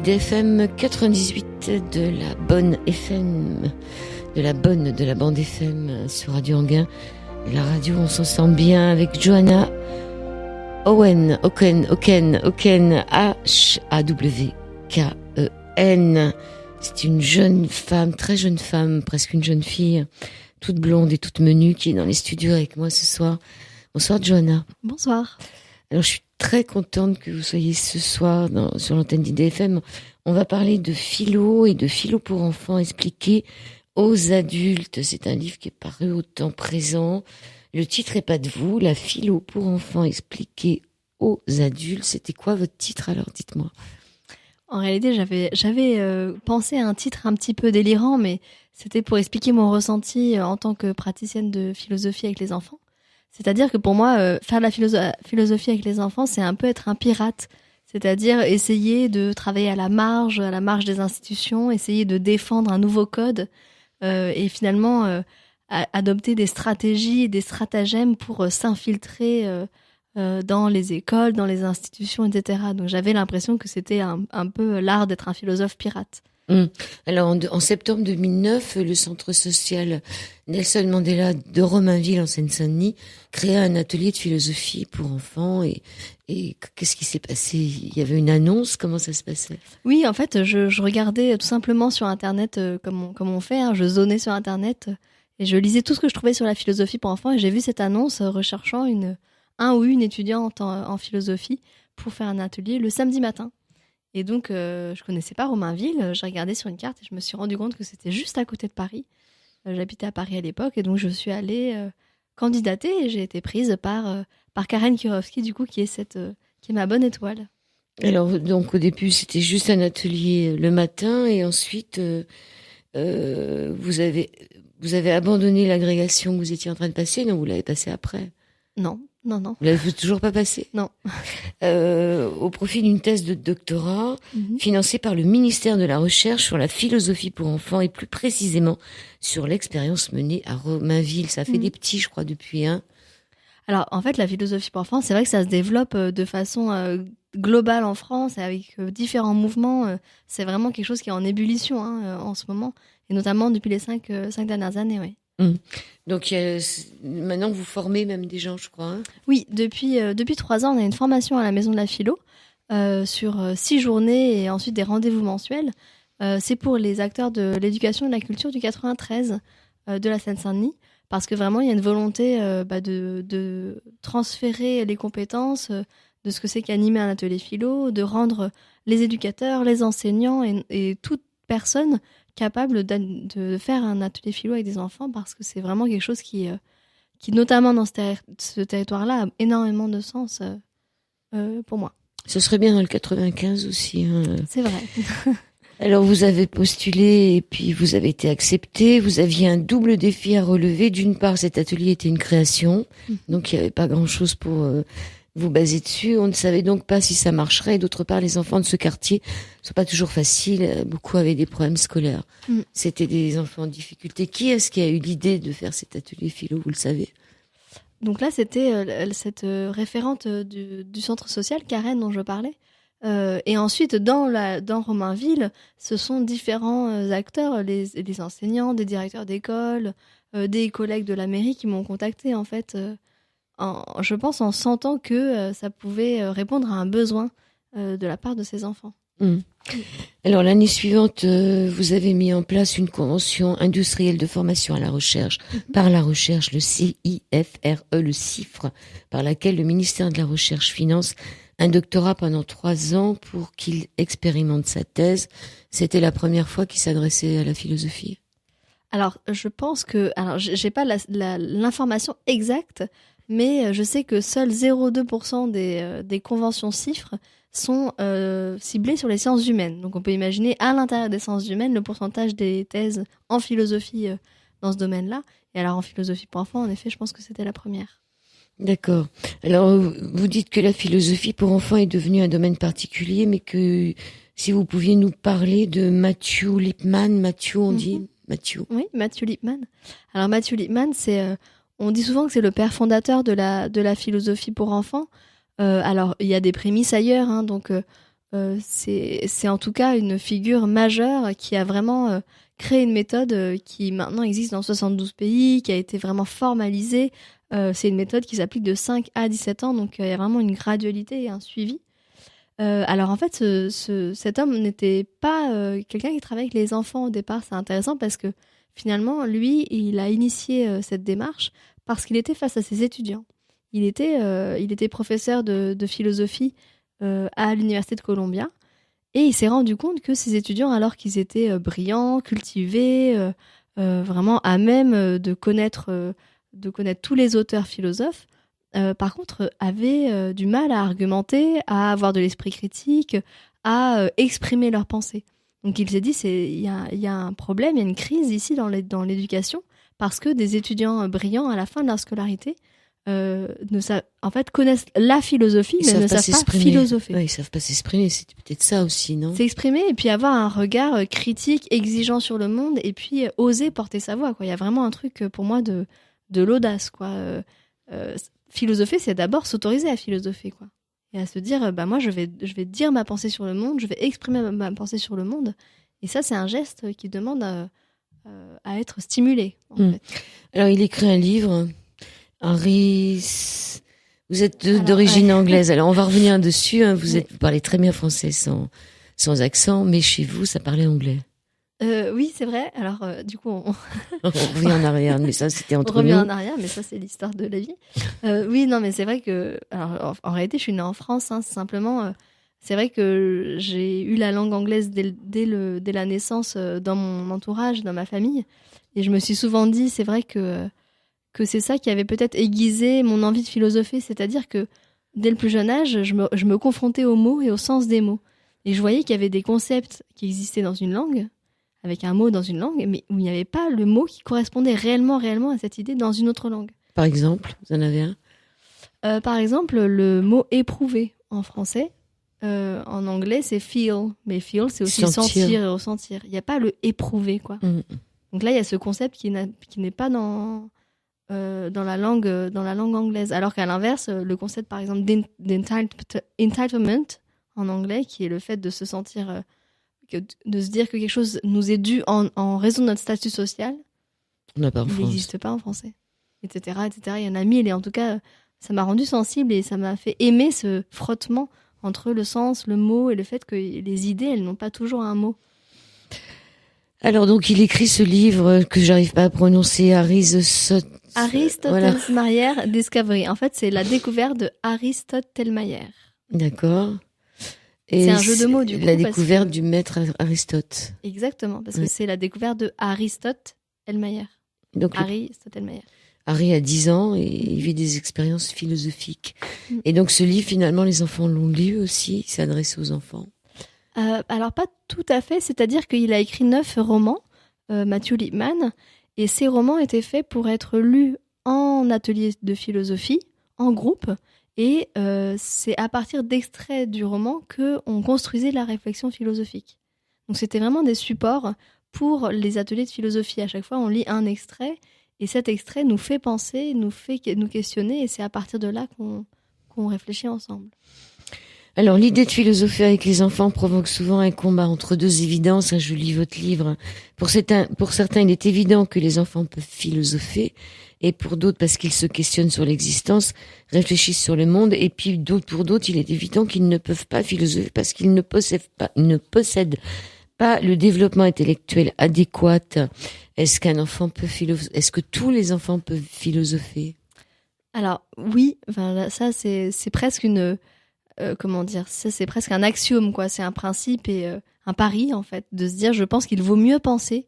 DFM 98 de la bonne FM, de la bande FM sur Radio Anguin. La radio, on s'en sent bien avec Johanna Owen, H-A-W-K-E-N. C'est une jeune femme, très jeune femme, presque une jeune fille, toute blonde et toute menue, qui est dans les studios avec moi ce soir. Bonsoir Johanna. Bonsoir. Alors je suis très contente que vous soyez ce soir sur l'antenne d'IDFM. On va parler de philo et de philo pour enfants expliqué aux adultes. C'est un livre qui est paru au temps présent. Le titre est pas de vous, la philo pour enfants expliquée aux adultes. C'était quoi votre titre alors, dites-moi? En réalité, j'avais pensé à un titre un petit peu délirant, mais c'était pour expliquer mon ressenti en tant que praticienne de philosophie avec les enfants. C'est-à-dire que pour moi, faire de la philosophie avec les enfants, c'est un peu être un pirate. C'est-à-dire essayer de travailler à la marge des institutions, essayer de défendre un nouveau code et finalement adopter des stratégies, des stratagèmes pour s'infiltrer dans les écoles, dans les institutions, etc. Donc j'avais l'impression que c'était un peu l'art d'être un philosophe pirate. Alors en septembre 2009, le centre social Nelson Mandela de Romainville en Seine-Saint-Denis créa un atelier de philosophie pour enfants et qu'est-ce qui s'est passé? Il y avait une annonce, comment ça se passait? Oui, en fait, je regardais tout simplement sur Internet comme on fait, hein, je zonais sur Internet et je lisais tout ce que je trouvais sur la philosophie pour enfants et j'ai vu cette annonce recherchant un ou une étudiante en philosophie pour faire un atelier le samedi matin. Et donc, je connaissais pas Romainville, j'ai regardé sur une carte et je me suis rendu compte que c'était juste à côté de Paris. J'habitais à Paris à l'époque et donc je suis allée candidater et j'ai été prise par Karen Kirovski, du coup, qui est ma bonne étoile. Alors, donc au début, c'était juste un atelier le matin et ensuite, vous avez abandonné l'agrégation que vous étiez en train de passer, non, vous l'avez passé après? Non. Vous l'avez toujours pas passé? Non. Au profit d'une thèse de doctorat financée par le ministère de la Recherche sur la philosophie pour enfants et plus précisément sur l'expérience menée à Romainville. Ça fait des petits, je crois, depuis Alors, en fait, la philosophie pour enfants, c'est vrai que ça se développe de façon globale en France avec différents mouvements. C'est vraiment quelque chose qui est en ébullition en ce moment et notamment depuis les 5 dernières années, oui. Donc maintenant vous formez même des gens, je crois. Hein. Oui, depuis 3 ans, on a une formation à la Maison de la Philo sur 6 journées et ensuite des rendez-vous mensuels. C'est pour les acteurs de l'éducation et de la culture du 93 de la Seine-Saint-Denis, parce que vraiment il y a une volonté de transférer les compétences de ce que c'est qu'animer un atelier philo, de rendre les éducateurs, les enseignants et toute personne capable de faire un atelier philo avec des enfants, parce que c'est vraiment quelque chose qui notamment dans ce territoire-là, a énormément de sens pour moi. Ce serait bien dans le 95 aussi. Hein. C'est vrai. Alors vous avez postulé et puis vous avez été accepté. Vous aviez un double défi à relever. D'une part, cet atelier était une création, donc il n'y avait pas grand-chose pour vous baser dessus. On ne savait donc pas si ça marcherait. D'autre part, les enfants de ce quartier ne sont pas toujours faciles. Beaucoup avaient des problèmes scolaires. C'était des enfants en difficulté. Qui est-ce qui a eu l'idée de faire cet atelier philo, vous le savez? Donc là, c'était cette référente du centre social, Karen, dont je parlais. Et ensuite, dans Romainville, ce sont différents acteurs, les enseignants, des directeurs d'école, des collègues de la mairie qui m'ont contacté, en fait, je pense en sentant que ça pouvait répondre à un besoin de la part de ces enfants. Alors l'année suivante, vous avez mis en place une convention industrielle de formation à la recherche, par la recherche, le CIFRE, le CIFRE, par laquelle le ministère de la Recherche finance un doctorat pendant 3 ans pour qu'il expérimente sa thèse. C'était la première fois qu'il s'adressait à la philosophie. Alors je pense que, j'ai pas l'information exacte, mais je sais que seuls 0,2% des conventions CIFRE sont ciblées sur les sciences humaines. Donc on peut imaginer à l'intérieur des sciences humaines le pourcentage des thèses en philosophie dans ce domaine-là. Et alors en philosophie pour enfants, en effet, je pense que c'était la première. D'accord. Alors vous dites que la philosophie pour enfants est devenue un domaine particulier, mais que si vous pouviez nous parler de Matthew Lipman, on dit Matthew. Oui, Matthew Lipman. Alors Matthew Lipman, on dit souvent que c'est le père fondateur de la philosophie pour enfants. Alors, il y a des prémices ailleurs, hein, donc c'est en tout cas une figure majeure qui a vraiment créé une méthode qui maintenant existe dans 72 pays, qui a été vraiment formalisée. C'est une méthode qui s'applique de 5 à 17 ans, donc il y a vraiment une gradualité et un suivi. Alors en fait, cet homme n'était pas quelqu'un qui travaillait avec les enfants au départ. C'est intéressant parce que finalement, lui, il a initié cette démarche parce qu'il était face à ses étudiants. Il était professeur de philosophie à l'université de Columbia et il s'est rendu compte que ses étudiants, alors qu'ils étaient brillants, cultivés, vraiment à même de connaître tous les auteurs philosophes, par contre, avaient du mal à argumenter, à avoir de l'esprit critique, à exprimer leurs pensées. Donc il s'est dit, il y a un problème, il y a une crise ici dans l'éducation, parce que des étudiants brillants à la fin de leur scolarité en fait, connaissent la philosophie, mais ne savent pas philosopher. Ouais, ils savent pas s'exprimer, c'est peut-être ça aussi, non ? S'exprimer et puis avoir un regard critique, exigeant sur le monde, et puis oser porter sa voix, quoi. Il y a vraiment un truc pour moi de l'audace, quoi. Philosopher, c'est d'abord s'autoriser à philosopher, quoi. Et à se dire, moi, je vais dire ma pensée sur le monde, je vais exprimer ma pensée sur le monde. Et ça, c'est un geste qui demande à être stimulé, en fait. Alors, il écrit un livre, vous êtes d'origine anglaise. Alors, on va revenir dessus, hein. Vous parlez très bien français sans accent, mais chez vous, ça parlait anglais. Oui, c'est vrai. Alors, du coup, on revient en arrière, mais ça, c'était entre nous. On revient en arrière, mais ça, c'est l'histoire de la vie. Oui, non, mais c'est vrai que... Alors, en réalité, je suis née en France, hein, simplement... c'est vrai que j'ai eu la langue anglaise dès la naissance dans mon entourage, dans ma famille. Et je me suis souvent dit, c'est vrai que c'est ça qui avait peut-être aiguisé mon envie de philosopher. C'est-à-dire que dès le plus jeune âge, je me confrontais aux mots et au sens des mots. Et je voyais qu'il y avait des concepts qui existaient dans une langue, avec un mot dans une langue, mais où il n'y avait pas le mot qui correspondait réellement à cette idée dans une autre langue. Par exemple, vous en avez un ? Par exemple, le mot éprouver en français, en anglais, c'est feel. Mais feel, c'est aussi sentir et ressentir. Il n'y a pas le éprouver, quoi. Donc là, il y a ce concept qui n'est pas dans la langue anglaise. Alors qu'à l'inverse, le concept, par exemple, d'entitlement en anglais, qui est le fait de se sentir... de se dire que quelque chose nous est dû en raison de notre statut social, il n'existe pas en français, etc., etc. Il y en a mille, et en tout cas, ça m'a rendu sensible et ça m'a fait aimer ce frottement entre le sens, le mot et le fait que les idées, elles n'ont pas toujours un mot. Alors donc, il écrit ce livre que j'arrive pas à prononcer, Telmayer Discovery. En fait, c'est la découverte de Aristote Telmayer. D'accord. Et c'est un jeu de mots, du coup. La découverte du maître Aristote. Exactement, parce que c'est la découverte de Aristote Telmayer. Donc, Aristote Telmayer. Harry a 10 ans et il vit des expériences philosophiques. Et donc, ce livre, finalement, les enfants l'ont lu aussi. Il s'adresse aux enfants. Alors, pas tout à fait. C'est-à-dire qu'il a écrit 9 romans, Matthew Lipman. Et ces romans étaient faits pour être lus en atelier de philosophie, en groupe. Et c'est à partir d'extraits du roman qu'on construisait la réflexion philosophique. Donc c'était vraiment des supports pour les ateliers de philosophie. À chaque fois, on lit un extrait, et cet extrait nous fait penser, nous questionner, et c'est à partir de là qu'on réfléchit ensemble. Alors, l'idée de philosopher avec les enfants provoque souvent un combat entre deux évidences. Je lis votre livre. Pour certains, il est évident que les enfants peuvent philosopher, et pour d'autres, parce qu'ils se questionnent sur l'existence, réfléchissent sur le monde, et puis pour d'autres, il est évident qu'ils ne peuvent pas philosopher parce qu'ils ne possèdent pas le développement intellectuel adéquat. Est-ce qu'un enfant peut philosopher ? Est-ce que tous les enfants peuvent philosopher ? Alors, oui, ça, c'est presque une... ça, c'est presque un axiome, quoi. C'est un principe et un pari, en fait, de se dire, je pense qu'il vaut mieux penser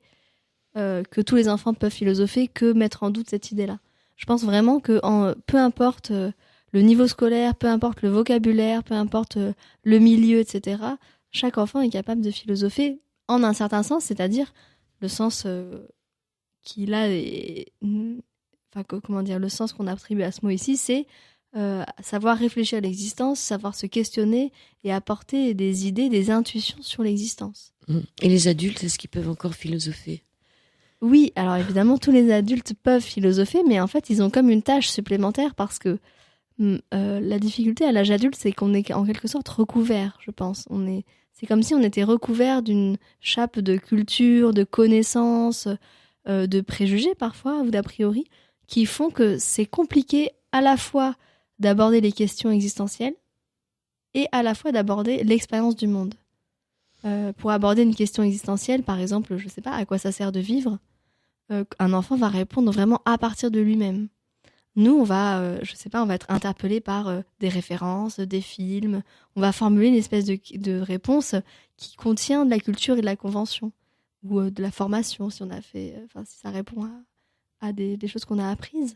que tous les enfants peuvent philosopher que mettre en doute cette idée-là. Je pense vraiment que peu importe le niveau scolaire, peu importe le vocabulaire, peu importe le milieu, etc., chaque enfant est capable de philosopher en un certain sens, c'est-à-dire le sens qu'il a, le sens qu'on attribue à ce mot ici, c'est savoir réfléchir à l'existence, savoir se questionner et apporter des idées, des intuitions sur l'existence. Et les adultes, est-ce qu'ils peuvent encore philosopher ? Oui, alors évidemment, tous les adultes peuvent philosopher, mais en fait, ils ont comme une tâche supplémentaire parce que La difficulté à l'âge adulte, c'est qu'on est en quelque sorte recouvert, je pense. C'est comme si on était recouvert d'une chape de culture, de connaissances, de préjugés parfois, ou d'a priori, qui font que c'est compliqué à la fois d'aborder les questions existentielles et à la fois d'aborder l'expérience du monde. Pour aborder une question existentielle, par exemple, je sais pas, à quoi ça sert de vivre, un enfant va répondre vraiment à partir de lui-même. Nous, on va être interpellé par des références, des films. On va formuler une espèce de réponse qui contient de la culture et de la convention, ou de la formation, si ça répond à des choses qu'on a apprises.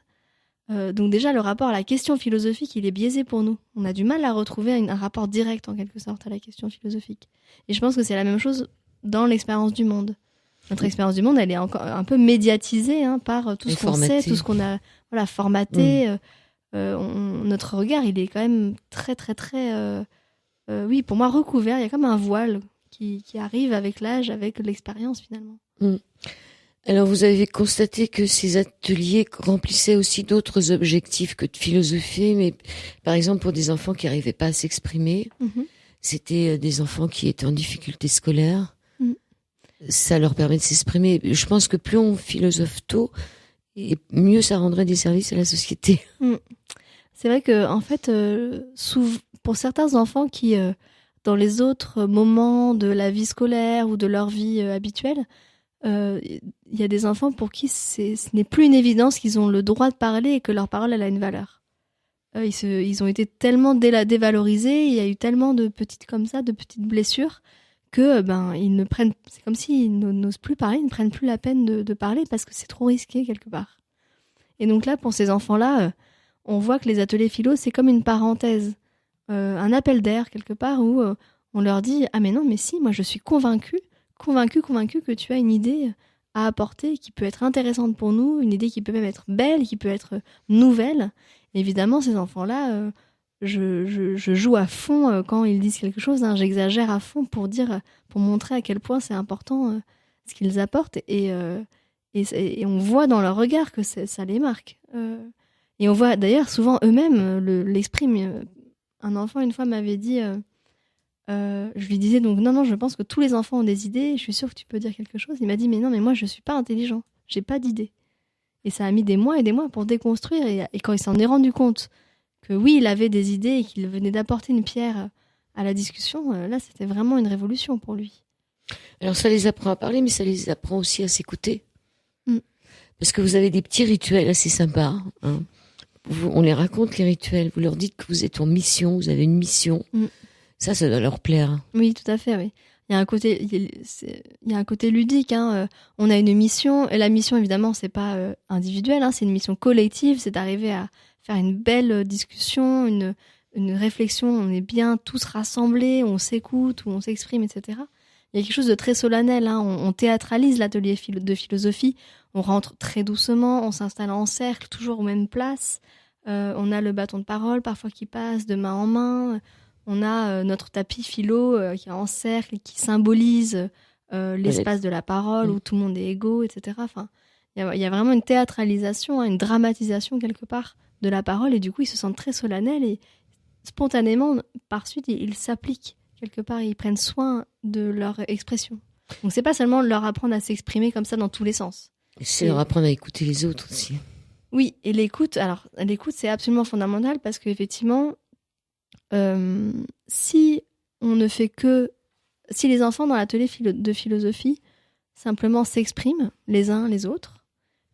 Donc déjà, le rapport à la question philosophique, il est biaisé pour nous. On a du mal à retrouver un rapport direct, en quelque sorte, à la question philosophique. Et je pense que c'est la même chose dans l'expérience du monde. Notre expérience du monde, elle est encore un peu médiatisée par tout ce qu'on sait, tout ce qu'on a formaté. Notre regard, il est quand même très, très, très... oui, pour moi, recouvert. Il y a comme un voile qui arrive avec l'âge, avec l'expérience, finalement. Alors, vous avez constaté que ces ateliers remplissaient aussi d'autres objectifs que de philosopher, mais par exemple pour des enfants qui n'arrivaient pas à s'exprimer, c'était des enfants qui étaient en difficulté scolaire. Ça leur permet de s'exprimer. Je pense que plus on philosophe tôt, et mieux ça rendrait des services à la société. C'est vrai que, en fait, pour certains enfants qui, dans les autres moments de la vie scolaire ou de leur vie habituelle, il y a des enfants pour qui ce n'est plus une évidence qu'ils ont le droit de parler et que leur parole elle a une valeur. Ils ont été tellement dévalorisés, il y a eu tellement de petites blessures que c'est comme s'ils n'osent plus parler, ils ne prennent plus la peine de parler parce que c'est trop risqué quelque part. Et donc là, pour ces enfants-là, on voit que les ateliers philo, c'est comme une parenthèse, un appel d'air quelque part où on leur dit « Ah mais non, mais si, moi je suis convaincue que tu as une idée à apporter qui peut être intéressante pour nous, une idée qui peut même être belle, qui peut être nouvelle. » Évidemment, ces enfants-là, je joue à fond quand ils disent quelque chose, j'exagère à fond pour montrer à quel point c'est important ce qu'ils apportent et on voit dans leur regard que ça les marque. Et on voit d'ailleurs souvent eux-mêmes l'expriment. Un enfant une fois m'avait dit... je lui disais donc non, je pense que tous les enfants ont des idées, je suis sûre que tu peux dire quelque chose. Il m'a dit mais non, mais moi je suis pas intelligent, j'ai pas d'idées. Et ça a mis des mois et des mois pour déconstruire et quand il s'en est rendu compte que oui, il avait des idées et qu'il venait d'apporter une pierre à la discussion, là c'était vraiment une révolution pour lui. Alors ça les apprend à parler, mais ça les apprend aussi à s'écouter. Parce que vous avez des petits rituels assez sympas. On les raconte les rituels, vous leur dites que vous êtes en mission, vous avez une mission. Ça doit leur plaire. Oui, tout à fait, oui. Il y a un côté ludique. On a une mission, et la mission, évidemment, c'est pas individuel, c'est une mission collective, c'est d'arriver à faire une belle discussion, une réflexion, on est bien tous rassemblés, on s'écoute, ou on s'exprime, etc. Il y a quelque chose de très solennel, on théâtralise l'atelier de philosophie, on rentre très doucement, on s'installe en cercle, toujours aux mêmes places, on a le bâton de parole, parfois qui passe de main en main. On a notre tapis philo qui est en cercle et qui symbolise l'espace de la parole où tout le monde est égaux, etc. Enfin, il y a vraiment une théâtralisation, une dramatisation quelque part de la parole et du coup ils se sentent très solennels et spontanément par suite ils s'appliquent quelque part, ils prennent soin de leur expression. Donc c'est pas seulement leur apprendre à s'exprimer comme ça dans tous les sens. C'est leur apprendre à écouter les autres aussi. Oui, et l'écoute c'est absolument fondamental parce qu'effectivement si les enfants dans l'atelier de philosophie simplement s'expriment les uns les autres,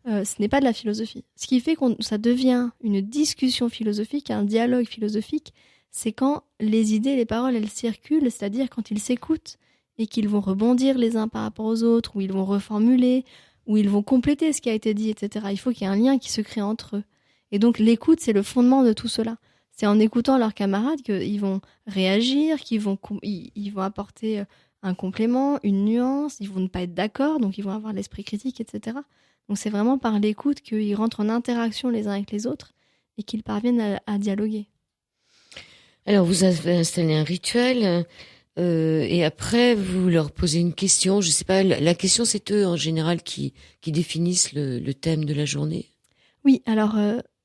ce n'est pas de la philosophie. Ce qui fait que ça devient une discussion philosophique, un dialogue philosophique, c'est quand les idées, les paroles, elles circulent, c'est-à-dire quand ils s'écoutent et qu'ils vont rebondir les uns par rapport aux autres, ou ils vont reformuler, ou ils vont compléter ce qui a été dit, etc. Il faut qu'il y ait un lien qui se crée entre eux. Et donc l'écoute, c'est le fondement de tout cela. C'est en écoutant leurs camarades qu'ils vont réagir, ils vont apporter un complément, une nuance, ils vont ne pas être d'accord, donc ils vont avoir l'esprit critique, etc. Donc c'est vraiment par l'écoute qu'ils rentrent en interaction les uns avec les autres et qu'ils parviennent à dialoguer. Alors vous avez installé un rituel et après vous leur posez une question. Je sais pas, la question c'est eux en général qui définissent le thème de la journée. Oui, alors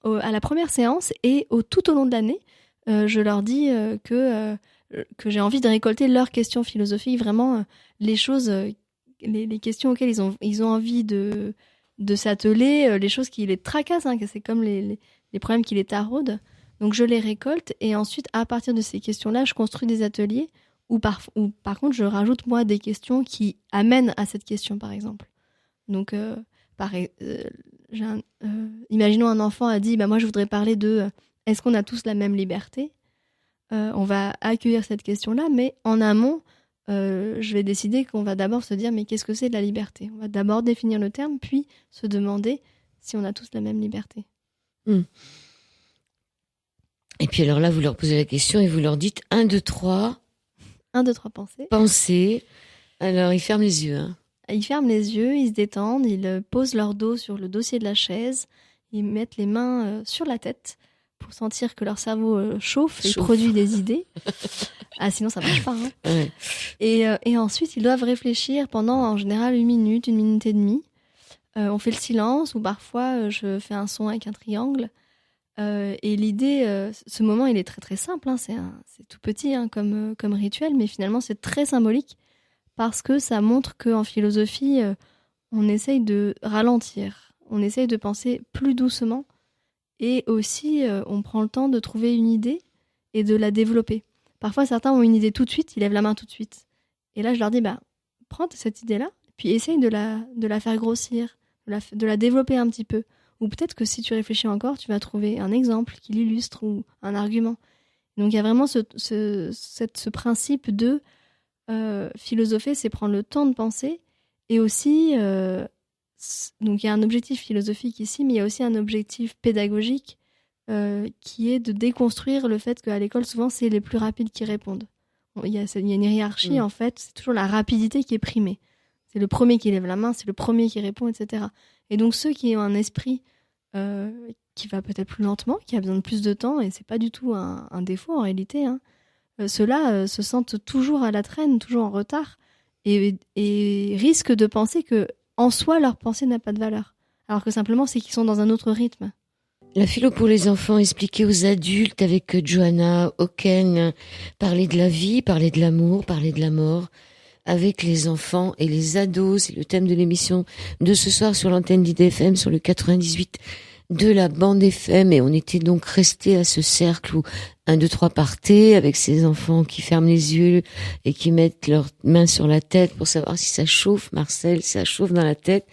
à la première séance et tout au long de l'année, je leur dis que j'ai envie de récolter leurs questions philosophiques, vraiment les choses, les questions auxquelles ils ont envie de s'atteler, les choses qui les tracassent, hein, que c'est comme les problèmes qui les taraudent. Donc je les récolte et ensuite, à partir de ces questions-là, je construis des ateliers où par contre, je rajoute moi des questions qui amènent à cette question, par exemple. Donc, imaginons un enfant a dit, moi je voudrais parler de est-ce qu'on a tous la même liberté ? On va accueillir cette question-là, mais en amont, je vais décider qu'on va d'abord se dire mais qu'est-ce que c'est de la liberté ? On va d'abord définir le terme, puis se demander si on a tous la même liberté. Et puis alors là, vous leur posez la question et vous leur dites 1, 2, 3. 1, 2, 3, pensez. Pensez. Alors, ils ferment les yeux. Hein. Ils ferment les yeux, ils se détendent, ils posent leur dos sur le dossier de la chaise, ils mettent les mains sur la tête pour sentir que leur cerveau chauffe et produit des idées. Ah, sinon ça marche pas. Hein. Ouais. Et ensuite, ils doivent réfléchir pendant, en général, 1 minute, 1 minute et demie. On fait le silence, ou parfois, je fais un son avec un triangle. Et l'idée, ce moment, il est très très simple. Hein. C'est tout petit hein, comme rituel, mais finalement, c'est très symbolique parce que ça montre qu'en philosophie, on essaye de ralentir, on essaye de penser plus doucement et aussi, on prend le temps de trouver une idée et de la développer. Parfois, certains ont une idée tout de suite, ils lèvent la main tout de suite. Et là, je leur dis, prends cette idée-là, puis essaye de la faire grossir, de la développer un petit peu. Ou peut-être que si tu réfléchis encore, tu vas trouver un exemple qui l'illustre ou un argument. Donc il y a vraiment ce principe de philosopher, c'est prendre le temps de penser. Et aussi, donc il y a un objectif philosophique ici, mais il y a aussi un objectif pédagogique qui est de déconstruire le fait qu'à l'école, souvent, c'est les plus rapides qui répondent. Il y a une hiérarchie, en fait, c'est toujours la rapidité qui est primée. C'est le premier qui lève la main, c'est le premier qui répond, etc. Et donc ceux qui ont un esprit qui va peut-être plus lentement, qui a besoin de plus de temps, et c'est pas du tout un défaut en réalité, hein, ceux-là se sentent toujours à la traîne, toujours en retard, et risquent de penser que en soi leur pensée n'a pas de valeur, alors que simplement c'est qu'ils sont dans un autre rythme. La philo pour les enfants expliquée aux adultes avec Johanna Oken, parler de la vie, parler de l'amour, parler de la mort, avec les enfants et les ados. C'est le thème de l'émission de ce soir sur l'antenne d'IDFM, sur le 98 de la bande FM. Et on était donc restés à ce cercle où 1, 2, 3 partaient, avec ces enfants qui ferment les yeux et qui mettent leurs mains sur la tête pour savoir si ça chauffe. Marcel, ça chauffe dans la tête.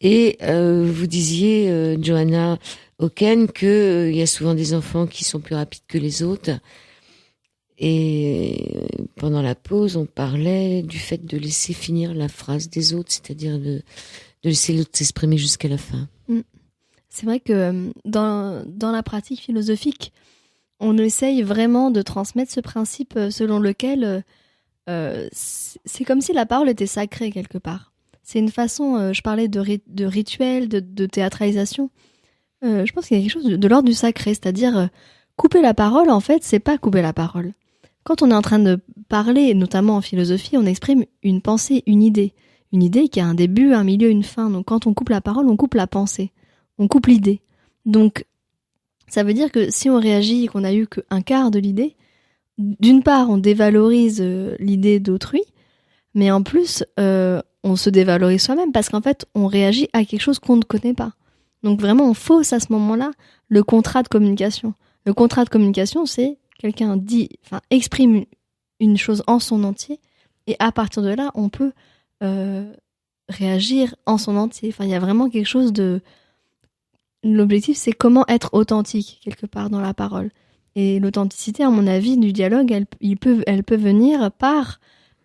Et vous disiez, Johanna Oken, que il y a souvent des enfants qui sont plus rapides que les autres. Et pendant la pause, on parlait du fait de laisser finir la phrase des autres, c'est-à-dire de laisser l'autre s'exprimer jusqu'à la fin. C'est vrai que dans la pratique philosophique, on essaye vraiment de transmettre ce principe selon lequel c'est comme si la parole était sacrée quelque part. C'est une façon, je parlais de rituel, de théâtralisation. Je pense qu'il y a quelque chose de l'ordre du sacré, c'est-à-dire couper la parole, en fait, c'est pas couper la parole. Quand on est en train de parler, notamment en philosophie, on exprime une pensée, une idée qui a un début, un milieu, une fin. Donc quand on coupe la parole, on coupe la pensée, on coupe l'idée. Donc ça veut dire que si on réagit et qu'on a eu qu'un quart de l'idée, d'une part on dévalorise l'idée d'autrui, mais en plus on se dévalorise soi-même parce qu'en fait on réagit à quelque chose qu'on ne connaît pas. Donc vraiment on fausse à ce moment-là le contrat de communication. Le contrat de communication, c'est quelqu'un exprime une chose en son entier, et à partir de là, on peut réagir en son entier. Enfin, il y a vraiment quelque chose de... L'objectif, c'est comment être authentique, quelque part, dans la parole. Et l'authenticité, à mon avis, du dialogue, elle peut venir par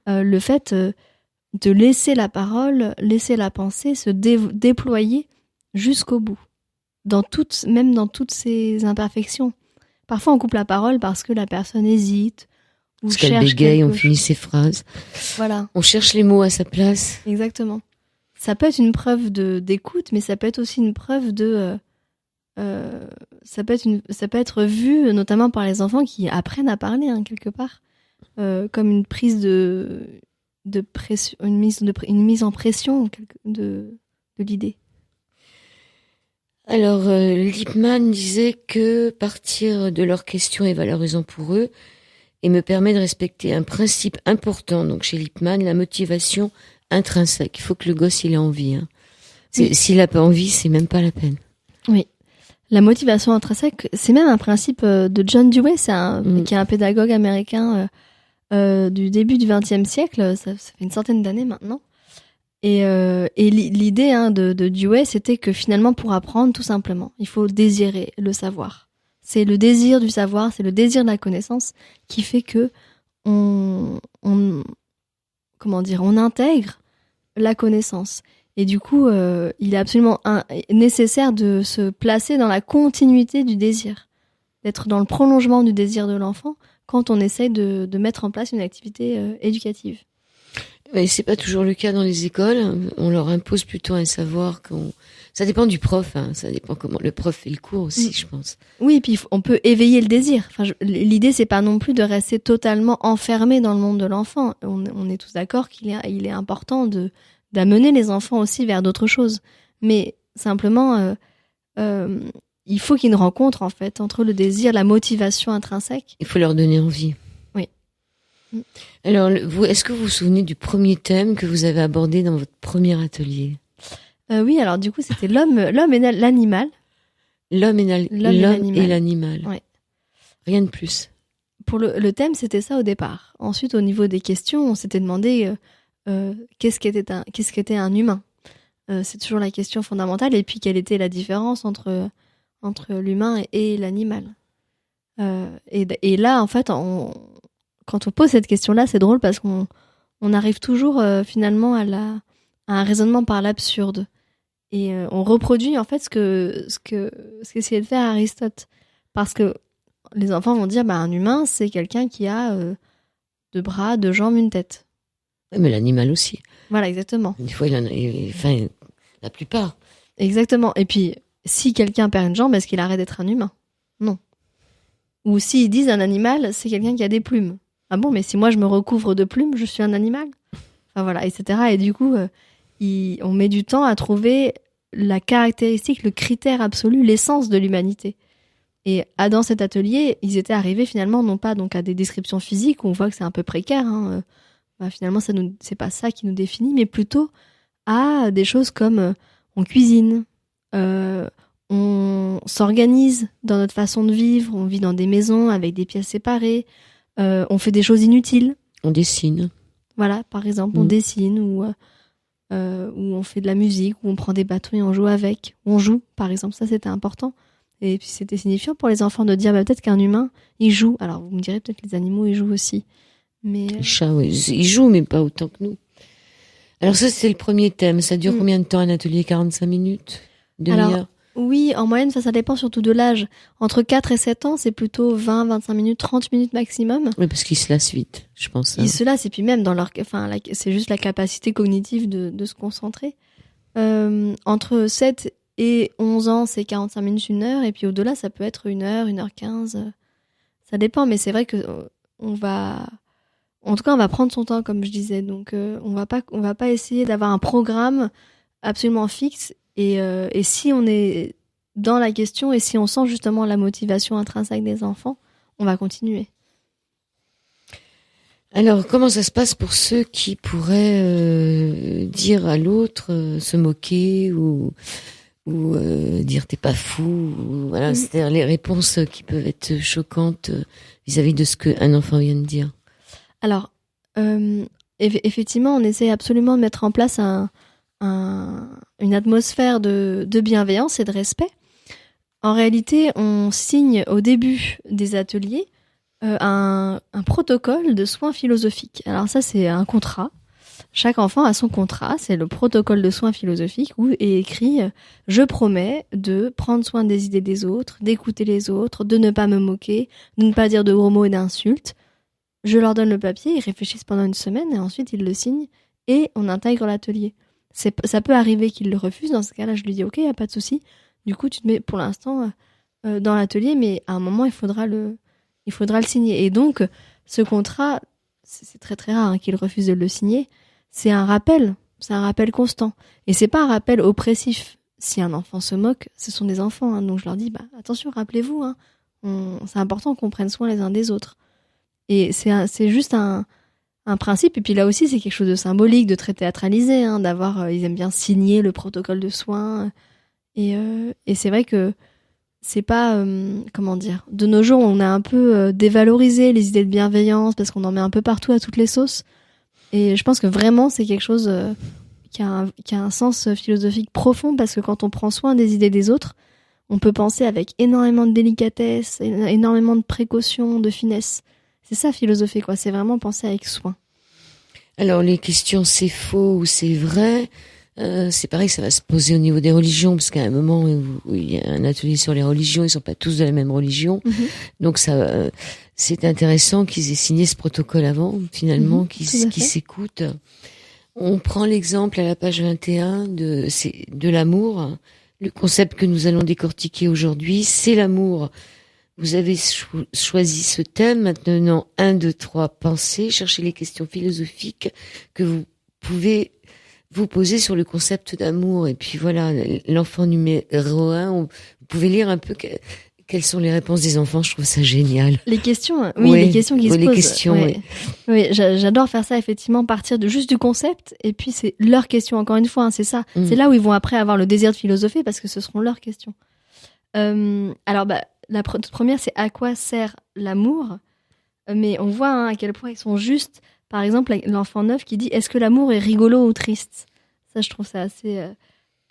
le fait de laisser la parole, laisser la pensée se déployer jusqu'au bout, même dans toutes ses imperfections. Parfois, on coupe la parole parce que la personne hésite ou parce cherche qu'elle bégaye, on chose. finit ses phrases. Voilà. On cherche les mots à sa place. Exactement. Ça peut être une preuve d'écoute, mais ça peut être aussi une preuve de... ça peut être vu, notamment par les enfants qui apprennent à parler, hein, quelque part, comme une prise de pression, une mise en pression de l'idée. Alors, Lippmann disait que partir de leurs questions est valorisant pour eux et me permet de respecter un principe important. Donc, chez Lippmann, la motivation intrinsèque. Il faut que le gosse, il ait envie. Hein. Oui. S'il n'a pas envie, c'est même pas la peine. Oui. La motivation intrinsèque, c'est même un principe de John Dewey, qui est un pédagogue américain du début du XXe siècle. Ça fait une centaine d'années maintenant. Et l'idée de Dewey, c'était que finalement, pour apprendre, tout simplement, il faut désirer le savoir. C'est le désir du savoir, c'est le désir de la connaissance qui fait que on intègre la connaissance. Et du coup, il est absolument nécessaire de se placer dans la continuité du désir, d'être dans le prolongement du désir de l'enfant quand on essaye de mettre en place une activité éducative. Mais c'est pas toujours le cas dans les écoles. On leur impose plutôt un savoir ça dépend du prof, hein. Ça dépend comment le prof fait le cours aussi, je pense. Oui, et puis on peut éveiller le désir. Enfin, l'idée, c'est pas non plus de rester totalement enfermé dans le monde de l'enfant. On est tous d'accord qu'il est important d'amener les enfants aussi vers d'autres choses. Mais simplement, il faut qu'il y ait une rencontre, en fait, entre le désir, la motivation intrinsèque. Il faut leur donner envie. Oui. Alors, est-ce que vous vous souvenez du premier thème que vous avez abordé dans votre premier atelier ? Oui, alors du coup, c'était l'homme et l'animal. L'homme et l'animal. Ouais. Rien de plus. Pour le thème, c'était ça au départ. Ensuite, au niveau des questions, on s'était demandé qu'est-ce qu'était un humain. C'est toujours la question fondamentale. Et puis, quelle était la différence entre l'humain et l'animal. Et là, en fait, quand on pose cette question-là, c'est drôle parce qu'on arrive toujours finalement à un raisonnement par l'absurde. Et on reproduit en fait ce qu'essayait de faire Aristote. Parce que les enfants vont dire un humain, c'est quelqu'un qui a 2 bras, 2 jambes, une tête. Oui, mais l'animal aussi. Voilà, exactement. Des fois, il en a, enfin, la plupart. Exactement. Et puis, si quelqu'un perd une jambe, est-ce qu'il arrête d'être un humain ? Non. Ou s'ils disent un animal, c'est quelqu'un qui a des plumes. Ah bon, mais si moi je me recouvre de plumes, je suis un animal ? Enfin voilà, etc. Et du coup, on met du temps à trouver la caractéristique, le critère absolu, l'essence de l'humanité. Et dans cet atelier, ils étaient arrivés finalement non pas donc à des descriptions physiques où on voit que c'est un peu précaire. Finalement, c'est pas ça qui nous définit, mais plutôt à des choses comme on cuisine, on s'organise dans notre façon de vivre, on vit dans des maisons avec des pièces séparées, on fait des choses inutiles. On dessine. Voilà, par exemple, on dessine ou on fait de la musique, ou on prend des bâtons et on joue avec. On joue, par exemple, ça c'était important. Et puis c'était signifiant pour les enfants de dire peut-être qu'un humain, il joue. Alors vous me direz peut-être que les animaux, ils jouent aussi. Mais les chats, oui, ils jouent, mais pas autant que nous. Alors ça, c'est le premier thème. Ça dure combien de temps un atelier ? 45 minutes ? Demi-heure ? Alors, oui, en moyenne, ça dépend surtout de l'âge. Entre 4 et 7 ans, c'est plutôt 20, 25 minutes, 30 minutes maximum. Oui, parce qu'ils se lassent vite, je pense. Ils se lassent, et puis même, c'est juste la capacité cognitive de se concentrer. Entre 7 et 11 ans, c'est 45 minutes, 1 heure, et puis au-delà, ça peut être 1 heure, 1h15. Ça dépend, mais c'est vrai que on va prendre son temps, comme je disais. Donc, on va pas essayer d'avoir un programme absolument fixe. Et si on est dans la question et si on sent justement la motivation intrinsèque des enfants, on va continuer. Alors, comment ça se passe pour ceux qui pourraient dire à l'autre, se moquer ou dire t'es pas fou, voilà, c'est-à-dire les réponses qui peuvent être choquantes vis-à-vis de ce qu'un enfant vient de dire. Alors, effectivement, on essaie absolument de mettre en place une atmosphère de bienveillance et de respect. En réalité, on signe au début des ateliers un protocole de soins philosophiques. Alors ça, c'est un contrat. Chaque enfant a son contrat, c'est le protocole de soins philosophiques où est écrit « Je promets de prendre soin des idées des autres, d'écouter les autres, de ne pas me moquer, de ne pas dire de gros mots et d'insultes. » Je leur donne le papier, ils réfléchissent pendant 1 semaine et ensuite ils le signent et on intègre l'atelier. Ça peut arriver qu'ils le refusent, dans ce cas-là je lui dis « Ok, il n'y a pas de souci, du coup tu te mets pour l'instant dans l'atelier, mais à un moment il faudra le signer. » Et donc ce contrat, c'est très très rare qu'ils refusent de le signer, c'est un rappel constant. Et c'est pas un rappel oppressif, si un enfant se moque, ce sont des enfants, hein, donc je leur dis, attention, rappelez-vous, hein, c'est important qu'on prenne soin les uns des autres. Et c'est juste un principe, et puis là aussi, c'est quelque chose de symbolique, de très théâtralisé, hein, d'avoir, ils aiment bien signer le protocole de soins, et c'est vrai que c'est pas, comment dire, de nos jours, on a un peu dévalorisé les idées de bienveillance, parce qu'on en met un peu partout à toutes les sauces, et je pense que vraiment, c'est quelque chose qui a un sens philosophique profond, parce que quand on prend soin des idées des autres, on peut penser avec énormément de délicatesse, énormément de précaution, de finesse. C'est ça, philosopher, quoi. C'est vraiment penser avec soin. Alors, les questions c'est faux ou c'est vrai, c'est pareil, ça va se poser au niveau des religions, parce qu'à un moment où il y a un atelier sur les religions, ils sont pas tous de la même religion. Donc ça, c'est intéressant qu'ils aient signé ce protocole avant, finalement, qu'ils s'écoutent. On prend l'exemple à la page 21 de l'amour. Le concept que nous allons décortiquer aujourd'hui, c'est l'amour. Vous avez choisi ce thème. Maintenant, 1, 2, 3, pensez, cherchez les questions philosophiques que vous pouvez vous poser sur le concept d'amour. Et puis voilà, l'enfant numéro 1, vous pouvez lire un peu quelles sont les réponses des enfants. Je trouve ça génial. Les questions, oui, les questions qui se posent. Questions, oui. Oui, j'adore faire ça, effectivement, partir de juste du concept, et puis c'est leurs questions, encore une fois, hein, c'est ça. C'est là où ils vont après avoir le désir de philosopher, parce que ce seront leurs questions. Alors, la toute première, c'est à quoi sert l'amour ? Mais on voit, hein, à quel point ils sont justes. Par exemple, l'enfant 9 qui dit « Est-ce que l'amour est rigolo ou triste ?» Ça, je trouve ça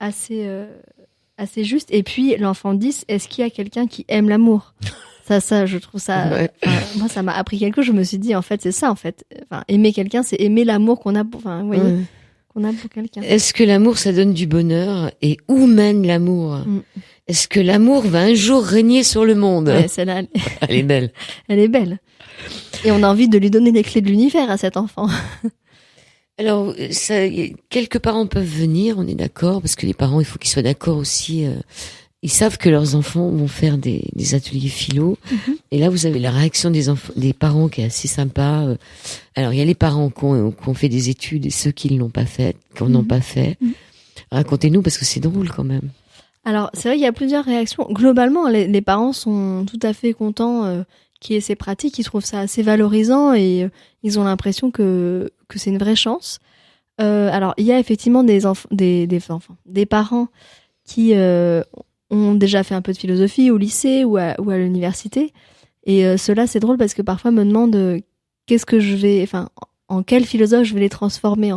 assez juste. Et puis, l'enfant 10, « Est-ce qu'il y a quelqu'un qui aime l'amour ?» Ça, je trouve ça... Ouais. Moi, ça m'a appris quelque chose. Je me suis dit, en fait, c'est ça, en fait. Enfin, aimer quelqu'un, c'est aimer l'amour qu'on a pour... Enfin, vous voyez, qu'on a pour quelqu'un. Est-ce que l'amour, ça donne du bonheur ? Et où mène l'amour ? Est-ce que l'amour va un jour régner sur le monde ? Ouais, celle-là, elle est belle. Elle est belle. Et on a envie de lui donner les clés de l'univers à cet enfant. Alors, quelques parents peuvent venir, on est d'accord, parce que les parents, il faut qu'ils soient d'accord aussi. Ils savent que leurs enfants vont faire des ateliers philo. Et là, vous avez la réaction des parents qui est assez sympa. Alors, il y a les parents qui ont fait des études et ceux qui l'ont pas fait, qui n'en ont pas fait. Racontez-nous, parce que c'est drôle quand même. Alors, c'est vrai qu'il y a plusieurs réactions. Globalement, les parents sont tout à fait contents qu'il y ait ces pratiques. Ils trouvent ça assez valorisant et ils ont l'impression que c'est une vraie chance. Alors, il y a effectivement des parents qui ont déjà fait un peu de philosophie au lycée ou à l'université. Et cela, c'est drôle parce que parfois me demandent en quel philosophe je vais les transformer.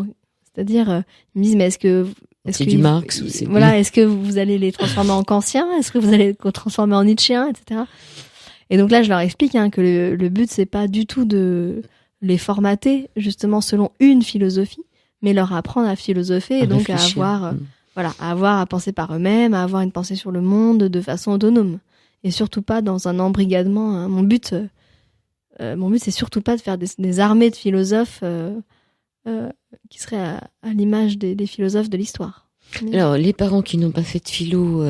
C'est-à-dire, ils me disent, mais est-ce que du Marx, est-ce que vous allez les transformer en kantiens ? Est-ce que vous allez les transformer en nietzschéens, etc. Et donc là, je leur explique que le but, c'est pas du tout de les formater, justement, selon une philosophie, mais leur apprendre à philosopher et donc à avoir à penser par eux-mêmes, à avoir une pensée sur le monde de façon autonome. Et surtout pas dans un embrigadement. Hein. Mon but, c'est surtout pas de faire des armées de philosophes qui seraient à l'image des philosophes de l'histoire. Alors, les parents qui n'ont pas fait de philo,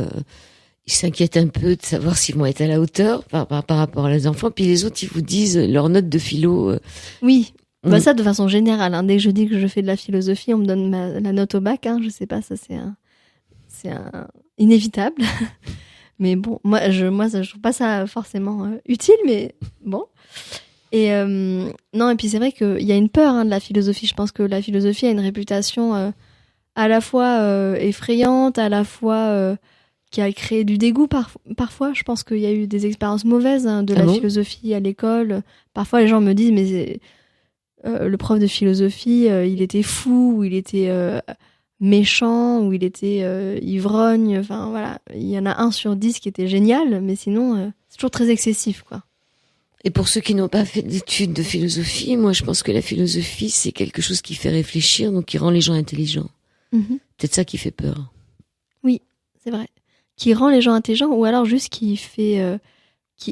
ils s'inquiètent un peu de savoir s'ils vont être à la hauteur par rapport à leurs enfants. Puis les autres, ils vous disent leurs notes de philo. Oui, ça de façon générale. Hein. Dès que je dis que je fais de la philosophie, on me donne la note au bac. Hein. Je sais pas, ça c'est inévitable. Mais bon, moi, je trouve pas ça forcément utile, mais bon. Et non, et puis c'est vrai qu'il y a une peur de la philosophie. Je pense que la philosophie a une réputation à la fois effrayante, à la fois qui a créé du dégoût parfois. Je pense qu'il y a eu des expériences mauvaises de la philosophie à l'école. Parfois, les gens me disent, mais le prof de philosophie, il était fou, ou il était méchant, ou il était ivrogne. Enfin, voilà. Il y en a 1 sur 10 qui était génial, mais sinon, c'est toujours très excessif, quoi. Et pour ceux qui n'ont pas fait d'études de philosophie, moi je pense que la philosophie c'est quelque chose qui fait réfléchir, donc qui rend les gens intelligents. Peut-être ça qui fait peur. Oui, c'est vrai. Qui rend les gens intelligents, ou alors juste qui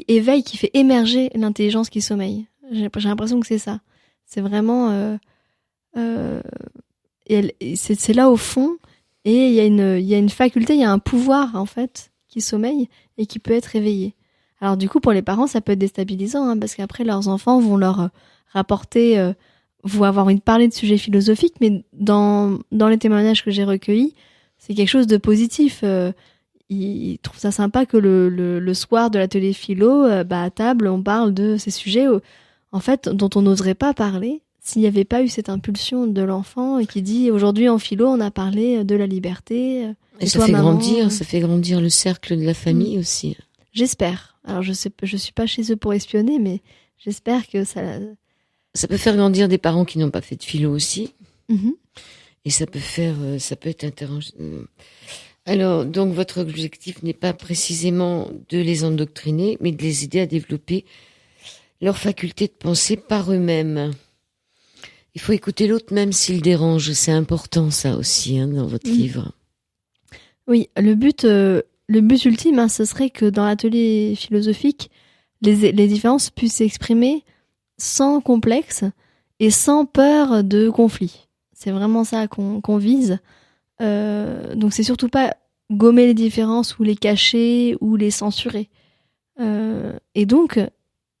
éveille, qui fait émerger l'intelligence qui sommeille. J'ai l'impression que c'est ça. C'est vraiment... c'est là au fond, et il y a une faculté, il y a un pouvoir en fait qui sommeille et qui peut être éveillé. Alors du coup, pour les parents, ça peut être déstabilisant, parce qu'après, leurs enfants vont leur rapporter, vont avoir envie de parler de sujets philosophiques, mais dans les témoignages que j'ai recueillis, c'est quelque chose de positif. Il trouve ça sympa que le soir de l'atelier philo, à table, on parle de ces sujets en fait, dont on n'oserait pas parler s'il n'y avait pas eu cette impulsion de l'enfant et qui dit aujourd'hui en philo, on a parlé de la liberté. Et ça fait grandir, ça fait grandir le cercle de la famille aussi. J'espère. Alors je suis pas chez eux pour espionner, mais j'espère que ça. Ça peut faire grandir des parents qui n'ont pas fait de philo aussi. Mm-hmm. Et ça peut être intéressant. Alors, donc, votre objectif n'est pas précisément de les endoctriner, mais de les aider à développer leur faculté de penser par eux-mêmes. Il faut écouter l'autre même s'il dérange. C'est important, ça aussi, dans votre livre. Oui, le but ultime, ce serait que dans l'atelier philosophique, les différences puissent s'exprimer sans complexe et sans peur de conflit. C'est vraiment ça qu'on vise. Donc c'est surtout pas gommer les différences ou les cacher ou les censurer. Et donc,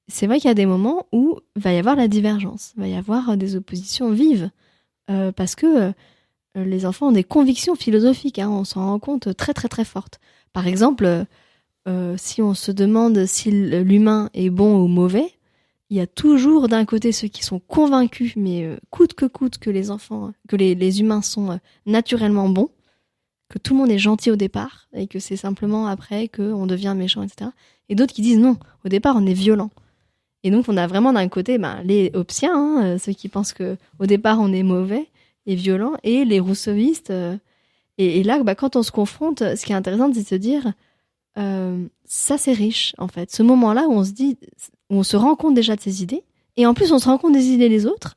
c'est vrai qu'il y a des moments où il va y avoir la divergence, il va y avoir des oppositions vives, parce que les enfants ont des convictions philosophiques, on s'en rend compte très très très fortes. Par exemple, si on se demande si l'humain est bon ou mauvais, il y a toujours d'un côté ceux qui sont convaincus, mais coûte que les humains sont naturellement bons, que tout le monde est gentil au départ, et que c'est simplement après qu'on devient méchant, etc. Et d'autres qui disent non, au départ on est violent. Et donc on a vraiment d'un côté les Hobbesiens, ceux qui pensent qu'au départ on est mauvais et violent, et les rousseauistes. Et là, quand on se confronte, ce qui est intéressant, c'est de se dire, ça c'est riche en fait. Ce moment-là où on se dit, on se rend compte déjà de ses idées, et en plus on se rend compte des idées des autres,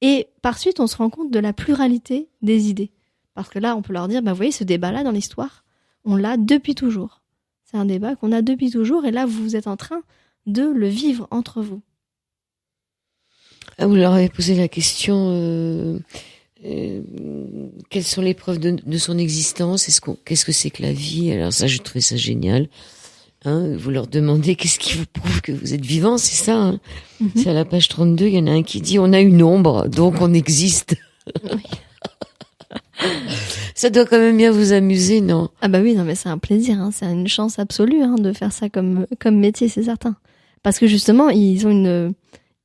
et par suite on se rend compte de la pluralité des idées. Parce que là, on peut leur dire, vous voyez, ce débat-là dans l'histoire, on l'a depuis toujours. C'est un débat qu'on a depuis toujours, et là, vous êtes en train de le vivre entre vous. Vous leur avez posé la question, quelles sont les preuves de son existence, qu'est-ce que c'est que la vie? Alors ça, je trouvais ça génial. Vous leur demandez qu'est-ce qui vous prouve que vous êtes vivant, c'est ça. Mm-hmm. C'est à la page 32, il y en a un qui dit, on a une ombre, donc on existe. Oui. Ça doit quand même bien vous amuser, non? Ah oui, non, mais c'est un plaisir, c'est une chance absolue de faire ça comme métier, c'est certain. Parce que justement, ils ont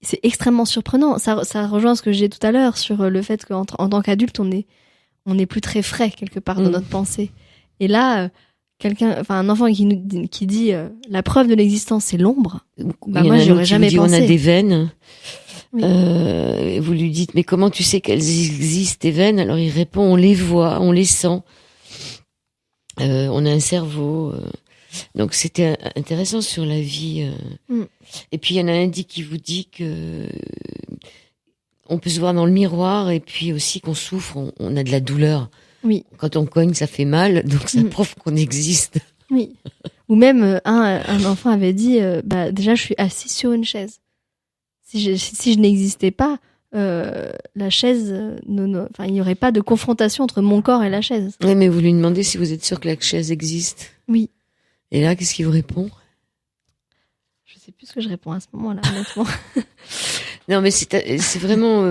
c'est extrêmement surprenant. Ça rejoint ce que j'ai dit tout à l'heure sur le fait qu'en tant qu'adulte, on est plus très frais quelque part dans notre pensée. Et là, un enfant qui dit la preuve de l'existence, c'est l'ombre. Moi, j'y aurais jamais pensé. On a des veines. Oui. Vous lui dites, mais comment tu sais qu'elles existent, tes veines? Alors il répond, on les voit, on les sent. On a un cerveau. Donc c'était intéressant sur la vie. Et puis il y en a un qui vous dit que on peut se voir dans le miroir, et puis aussi qu'on souffre, on a de la douleur. Oui. Quand on cogne, ça fait mal, donc ça prouve qu'on existe. Oui. Ou même un enfant avait dit, déjà je suis assis sur une chaise. Si je n'existais pas, la chaise, il n'y aurait pas de confrontation entre mon corps et la chaise. Oui, mais vous lui demandez si vous êtes sûr que la chaise existe. Oui. Et là, qu'est-ce qu'il vous répond? Je sais plus ce que je réponds à ce moment-là, honnêtement. Non, mais c'est vraiment...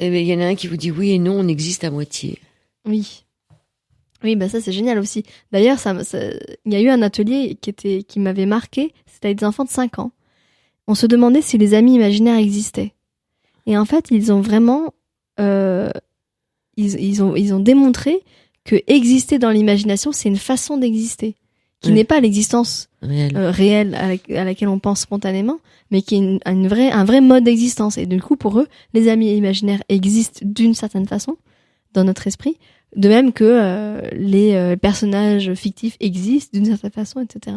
il y en a un qui vous dit oui et non, on existe à moitié. Oui. Oui, ça c'est génial aussi. D'ailleurs, il y a eu un atelier qui m'avait marqué, c'était avec des enfants de 5 ans. On se demandait si les amis imaginaires existaient. Et en fait, ils ont vraiment ils ont démontré que exister dans l'imagination, c'est une façon d'exister, qui n'est pas l'existence réelle à laquelle on pense spontanément, mais qui est un vrai mode d'existence. Et du coup, pour eux, les amis imaginaires existent d'une certaine façon dans notre esprit, de même que les personnages fictifs existent d'une certaine façon, etc.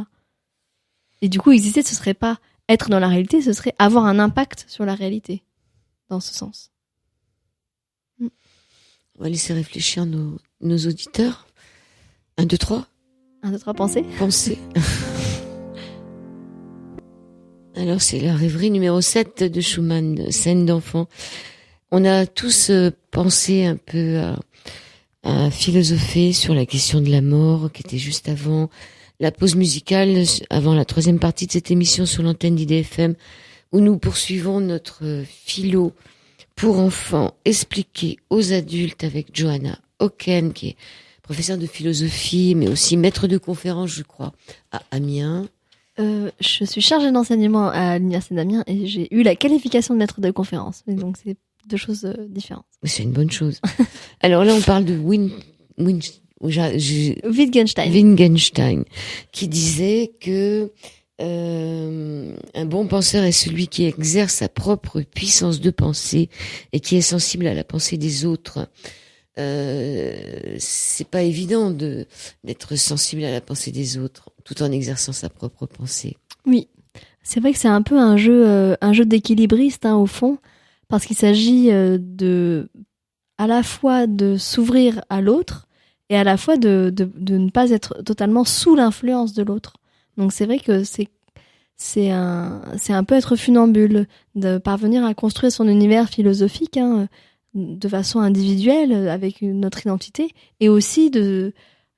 Et du coup, exister, ce serait pas être dans la réalité, ce serait avoir un impact sur la réalité, dans ce sens. On va laisser réfléchir nos auditeurs. 1, 2, 3. 1, 2, 3, pensez. Pensez. Alors, c'est la rêverie numéro 7 de Schumann, scène d'enfant. On a tous pensé un peu à philosopher sur la question de la mort, qui était juste avant la pause musicale, avant la 3e partie de cette émission sur l'antenne d'IDFM, où nous poursuivons notre philo pour enfants expliqué aux adultes avec Johanna Hocken, qui est professeure de philosophie, mais aussi maître de conférence, je crois, à Amiens. Je suis chargée d'enseignement à l'Université d'Amiens et j'ai eu la qualification de maître de conférence. Donc, c'est deux choses différentes. Mais c'est une bonne chose. Alors là, on parle de Wittgenstein, qui disait que un bon penseur est celui qui exerce sa propre puissance de pensée et qui est sensible à la pensée des autres. C'est pas évident d'être sensible à la pensée des autres tout en exerçant sa propre pensée. Oui, c'est vrai que c'est un peu un jeu d'équilibriste au fond, parce qu'il s'agit à la fois de s'ouvrir à l'autre et à la fois de ne pas être totalement sous l'influence de l'autre. Donc c'est vrai que c'est un peu être funambule, de parvenir à construire son univers philosophique de façon individuelle avec notre identité, et aussi de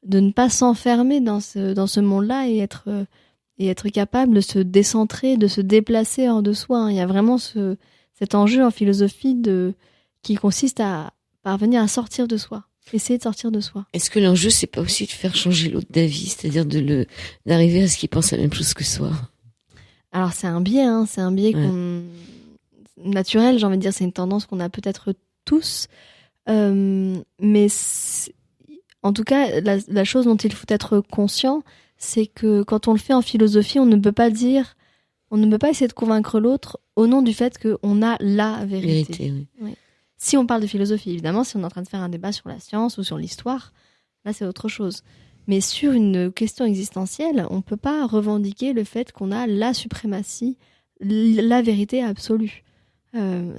ne pas s'enfermer dans ce monde-là et être capable de se décentrer, de se déplacer hors de soi. Il y a vraiment cet enjeu en philosophie qui consiste à parvenir à sortir de soi, essayer de sortir de soi. Est-ce que l'enjeu, c'est pas aussi de faire changer l'autre d'avis, c'est-à-dire d'arriver à ce qu'il pense la même chose que soi? Alors c'est un biais, naturel, j'ai envie de dire, c'est une tendance qu'on a peut-être tous, mais en tout cas, la chose dont il faut être conscient, c'est que quand on le fait en philosophie, on ne peut pas essayer de convaincre l'autre au nom du fait qu'on a la vérité. Oui. Oui. Si on parle de philosophie, évidemment, si on est en train de faire un débat sur la science ou sur l'histoire, là c'est autre chose. Mais sur une question existentielle, on ne peut pas revendiquer le fait qu'on a la suprématie, la vérité absolue.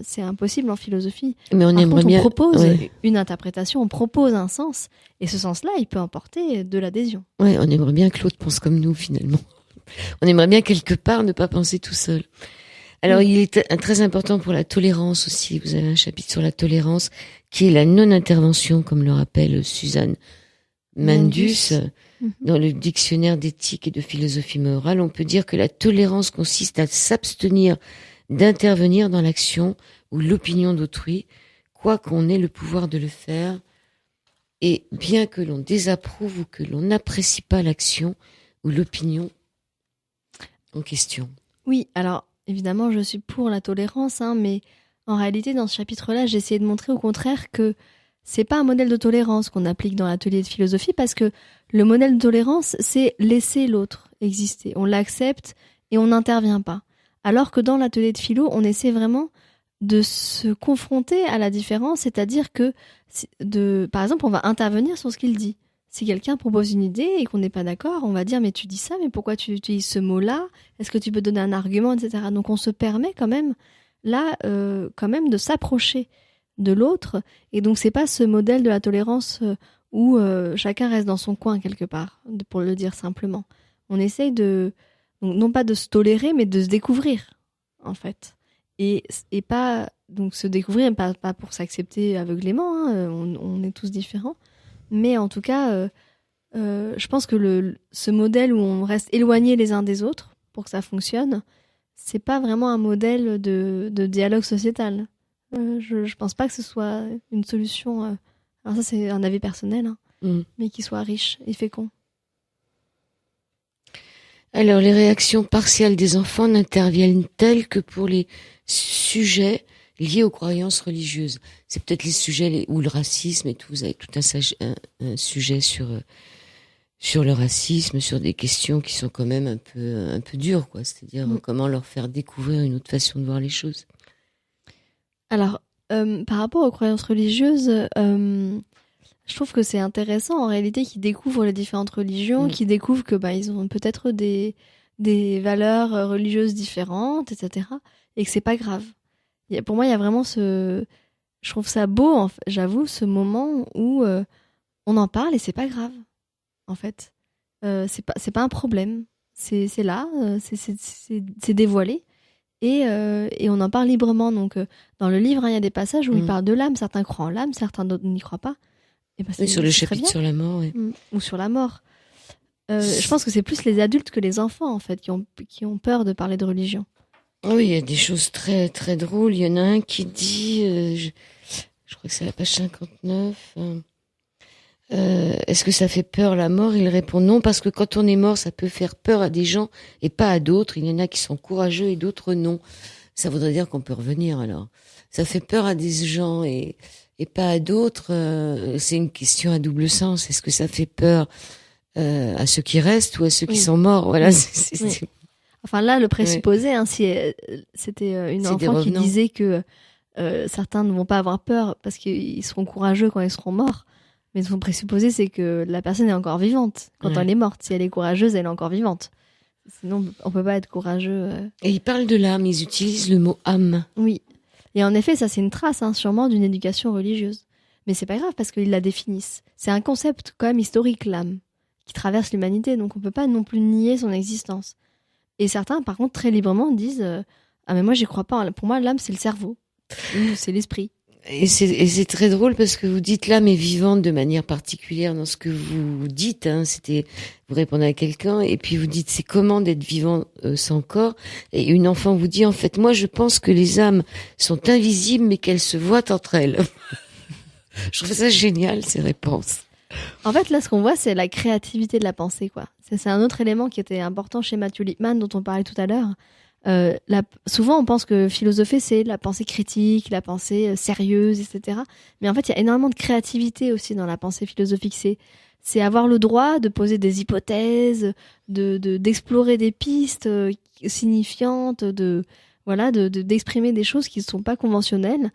C'est impossible en philosophie. Mais on propose une interprétation, on propose un sens, et ce sens-là, il peut emporter de l'adhésion. Oui, on aimerait bien que l'autre pense comme nous, finalement. On aimerait bien, quelque part, ne pas penser tout seul. Alors, il est très important pour la tolérance aussi. Vous avez un chapitre sur la tolérance, qui est la non-intervention, comme le rappelle Suzanne Mandus. Dans le dictionnaire d'éthique et de philosophie morale, on peut dire que la tolérance consiste à s'abstenir d'intervenir dans l'action ou l'opinion d'autrui, quoi qu'on ait le pouvoir de le faire, et bien que l'on désapprouve ou que l'on n'apprécie pas l'action ou l'opinion en question. Oui, alors évidemment, je suis pour la tolérance, mais en réalité, dans ce chapitre-là, j'ai essayé de montrer au contraire que c'est pas un modèle de tolérance qu'on applique dans l'atelier de philosophie, parce que le modèle de tolérance, c'est laisser l'autre exister. On l'accepte et on n'intervient pas. Alors que dans l'atelier de philo, on essaie vraiment de se confronter à la différence, c'est-à-dire que, par exemple, on va intervenir sur ce qu'il dit. Si quelqu'un propose une idée et qu'on n'est pas d'accord, on va dire « mais tu dis ça, mais pourquoi tu utilises ce mot-là? Est-ce que tu peux donner un argument ?» etc. Donc on se permet quand même, là, de s'approcher de l'autre. Et donc c'est pas ce modèle de la tolérance où chacun reste dans son coin quelque part, pour le dire simplement. On essaye donc, non pas de se tolérer, mais de se découvrir, en fait. Et pas, donc se découvrir, pas pour s'accepter aveuglément, on est tous différents. Mais en tout cas, je pense que ce modèle où on reste éloignés les uns des autres pour que ça fonctionne, c'est pas vraiment un modèle de dialogue sociétal. Je pense pas que ce soit une solution. Alors ça, c'est un avis personnel, mais qui soit riche et fécond. Alors, les réactions partiales des enfants n'interviennent-elles que pour les sujets liés aux croyances religieuses? C'est peut-être les sujets où le racisme et tout. Vous avez tout un sujet sur le racisme, sur des questions qui sont quand même un peu dures, quoi. C'est-à-dire comment leur faire découvrir une autre façon de voir les choses. Alors, par rapport aux croyances religieuses, je trouve que c'est intéressant en réalité qu'ils découvrent les différentes religions, qu'ils découvrent que ils ont peut-être des valeurs religieuses différentes, etc. Et que c'est pas grave. Pour moi, il y a vraiment je trouve ça beau, en fait, j'avoue, ce moment où on en parle et c'est pas grave, en fait. C'est pas un problème. C'est là, c'est dévoilé. Et on en parle librement. Donc, dans le livre, il y a des passages où il parle de l'âme. Certains croient en l'âme, certains d'autres n'y croient pas. Oui, sur le chapitre sur la mort. Oui. Ou sur la mort. Je pense que c'est plus les adultes que les enfants, en fait, qui ont peur de parler de religion. Oui, il y a des choses très très drôles. Il y en a un qui dit, je crois que c'est à la page 59. Est-ce que ça fait peur la mort? Il répond non, parce que quand on est mort, ça peut faire peur à des gens et pas à d'autres. Il y en a qui sont courageux et d'autres non. Ça voudrait dire qu'on peut revenir alors. Ça fait peur à des gens et pas à d'autres. C'est une question à double sens. Est-ce que ça fait peur à ceux qui restent ou à ceux qui sont morts? Voilà. Oui. Enfin là, le présupposé, hein, si c'était une enfant qui disait que certains ne vont pas avoir peur parce qu'ils seront courageux quand ils seront morts. Mais son présupposé, c'est que la personne est encore vivante quand elle est morte. Si elle est courageuse, elle est encore vivante. Sinon, on peut pas être courageux. Et ils parlent de l'âme, ils utilisent le mot âme. Oui. Et en effet, ça c'est une trace, hein, sûrement d'une éducation religieuse. Mais c'est pas grave parce qu'ils la définissent. C'est un concept quand même historique, l'âme, qui traverse l'humanité. Donc on peut pas non plus nier son existence. Et certains, par contre, très librement disent ah mais moi j'y crois pas. Pour moi, l'âme c'est le cerveau, ou c'est l'esprit. Et c'est très drôle parce que vous dites l'âme est vivante de manière particulière dans ce que vous dites. Hein. Vous répondez à quelqu'un et puis vous dites c'est comment d'être vivant sans corps. Et une enfant vous dit en fait moi je pense que les âmes sont invisibles mais qu'elles se voient entre elles. Je trouve ça génial ces réponses. En fait là ce qu'on voit c'est la créativité de la pensée quoi. C'est un autre élément qui était important chez Matthew Lipman dont on parlait tout à l'heure. Souvent, on pense que philosopher, c'est la pensée critique, la pensée sérieuse, etc. Mais en fait, il y a énormément de créativité aussi dans la pensée philosophique. C'est avoir le droit de poser des hypothèses, d'explorer des pistes signifiantes, d'exprimer des choses qui ne sont pas conventionnelles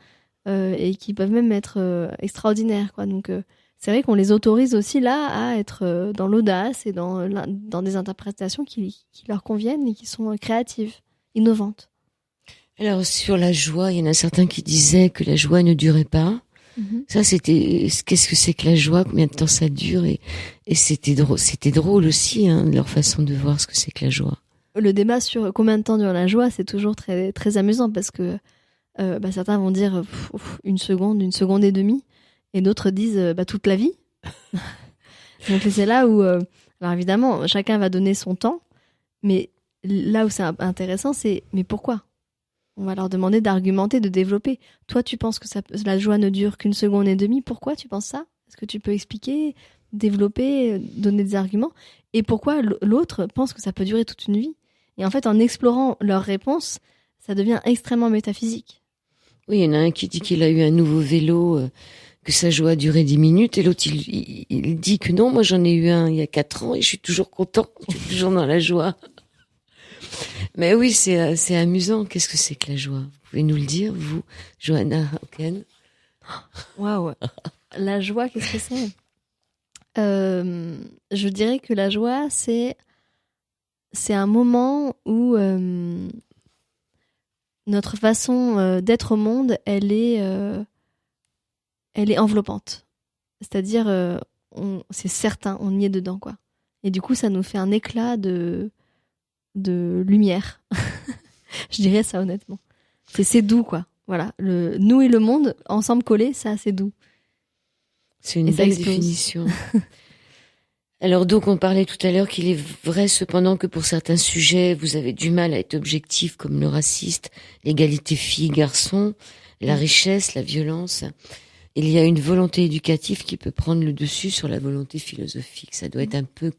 et qui peuvent même être extraordinaires, quoi. Donc, c'est vrai qu'on les autorise aussi là à être dans l'audace et dans des interprétations qui leur conviennent et qui sont créatives. Innovante. Alors sur la joie, il y en a certains qui disaient que la joie ne durait pas. Ça qu'est-ce que c'est que la joie, combien de temps ça dure et c'était drôle aussi hein, leur façon de voir ce que c'est que la joie. Le débat sur combien de temps dure la joie, c'est toujours très très amusant parce que certains vont dire une seconde et demie et d'autres disent toute la vie. Donc c'est là où alors évidemment, chacun va donner son temps mais là où c'est intéressant, c'est mais pourquoi? On va leur demander d'argumenter, de développer. Toi, tu penses que la joie ne dure qu'une seconde et demie. Pourquoi tu penses ça? Est-ce que tu peux expliquer, développer, donner des arguments? Et pourquoi l'autre pense que ça peut durer toute une vie? Et en fait, en explorant leurs réponses, ça devient extrêmement métaphysique. Oui, il y en a un qui dit qu'il a eu un nouveau vélo, que sa joie a duré 10 minutes, et l'autre, il dit que non, moi j'en ai eu un il y a 4 ans et je suis toujours content, je suis toujours dans la joie. Mais oui, c'est amusant. Qu'est-ce que c'est que la joie? Vous pouvez nous le dire, vous, Johanna Hauken? Waouh. La joie, qu'est-ce que c'est? Je dirais que la joie, c'est un moment où notre façon d'être au monde, elle est enveloppante. C'est-à-dire, c'est certain, on y est dedans, quoi. Et du coup, ça nous fait un éclat de lumière. Je dirais ça honnêtement. C'est doux, quoi. Voilà. Nous et le monde, ensemble collés, ça, c'est doux. C'est une belle définition. Alors donc, on parlait tout à l'heure qu'il est vrai cependant que pour certains sujets, vous avez du mal à être objectif, comme le racisme, l'égalité filles-garçons, la richesse, la violence. Il y a une volonté éducative qui peut prendre le dessus sur la volonté philosophique. Ça doit être un peu